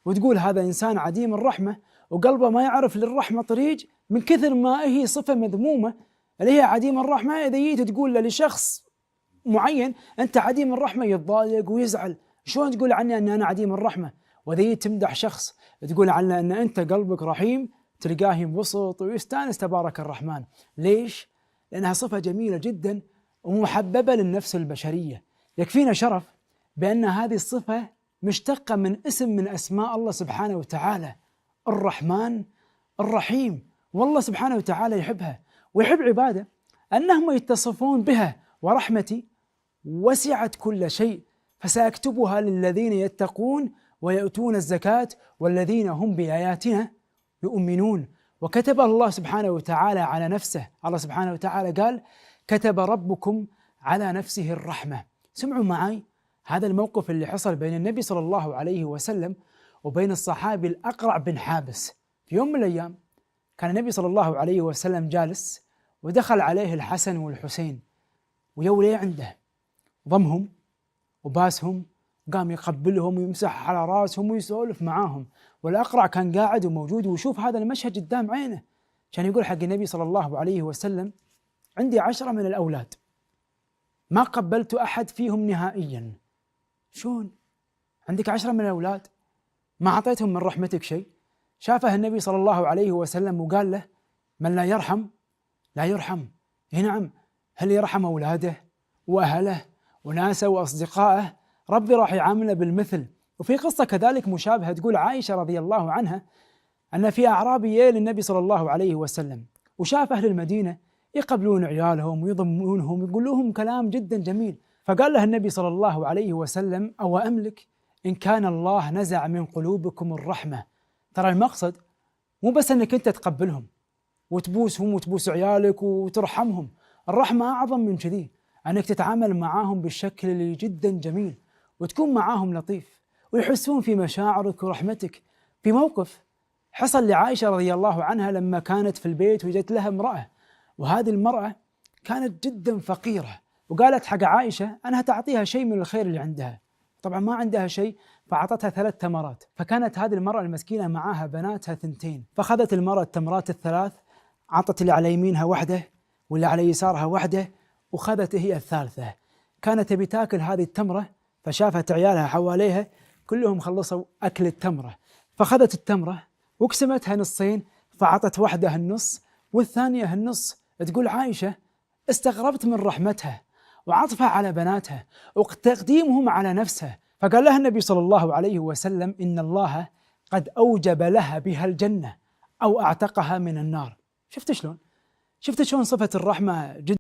وتقول هذا إنسان عديم الرحمة وقلبه ما يعرف للرحمة طريق، من كثر ما هي صفة مذمومة اللي هي عديم الرحمة. إذا جيت تقول لشخص معين أنت عديم الرحمة يتضايق ويزعل، شلون تقول عني أن أنا عديم الرحمة؟ وإذا جيت تمدح شخص تقول عنه أن أنت قلبك رحيم، تلقاه ينبسط ويستانس تبارك الرحمن. ليش؟ لأنها صفة جميلة جدا ومحببة للنفس البشرية. يكفينا شرف بأن هذه الصفة مشتقة من اسم من أسماء الله سبحانه وتعالى، الرحمن الرحيم. والله سبحانه وتعالى يحبها ويحب عباده أنهم يتصفون بها. ورحمتي وسعت كل شيء فسأكتبها للذين يتقون ويؤتون الزكاة والذين هم بآياتنا يؤمنون. وكتب الله سبحانه وتعالى على نفسه، الله سبحانه وتعالى قال كتب ربكم على نفسه الرحمة. سمعوا معي هذا الموقف اللي حصل بين النبي صلى الله عليه وسلم وبين الصحابي الأقرع بن حابس. في يوم من الأيام كان النبي صلى الله عليه وسلم جالس ودخل عليه الحسن والحسين ويولي عنده، ضمهم وباسهم وقام يقبلهم ويمسح على راسهم ويسولف معاهم. والأقرع كان قاعد وموجود ويشوف هذا المشهد قدام عينه، كان يقول حق النبي صلى الله عليه وسلم عندي 10 من الأولاد ما قبلت أحد فيهم نهائيا. شلون عندك 10 من الأولاد ما أعطيتهم من رحمتك شيء؟ شافه النبي صلى الله عليه وسلم وقال له من لا يرحم لا يرحم. نعم، هل يرحم أولاده وأهله وناسه وأصدقائه ربي راح يعامله بالمثل. وفي قصة كذلك مشابهة تقول عائشة رضي الله عنها أن في أعرابي للنبي صلى الله عليه وسلم وشاف أهل المدينة يقبلون عيالهم ويضمونهم ويقول لهم كلام جدا جميل، فقال له النبي صلى الله عليه وسلم أو أملك إن كان الله نزع من قلوبكم الرحمة. ترى المقصد مو بس أنك أنت تقبلهم وتبوسهم وتبوس عيالك وترحمهم، الرحمة أعظم من كذي، أنك تتعامل معاهم بالشكل اللي جدا جميل وتكون معاهم لطيف ويحسون في مشاعرك ورحمتك. في موقف حصل لعائشة رضي الله عنها لما كانت في البيت وجدت لها امرأة، وهذه المرأة كانت جدا فقيرة، وقالت حق عائشة أنها تعطيها شيء من الخير اللي عندها. طبعا ما عندها شيء فأعطتها 3 تمرات، فكانت هذه المرأة المسكينة معاها بناتها 2، فأخذت المرأة التمرات ال3 عطت اللي على يمينها واحدة واللي على يسارها واحدة وخذت هي الثالثة. كانت تبي تاكل هذه التمرة فشافت عيالها حواليها كلهم خلصوا أكل التمرة، فأخذت التمرة وقسمتها نصين فعطت واحدة النص والثانية النص. تقول عائشة استغربت من رحمتها وعطفها على بناتها وتقديمهم على نفسها، فقال لها النبي صلى الله عليه وسلم إن الله قد أوجب لها بها الجنة أو أعتقها من النار. شفت شلون صفة الرحمة جدا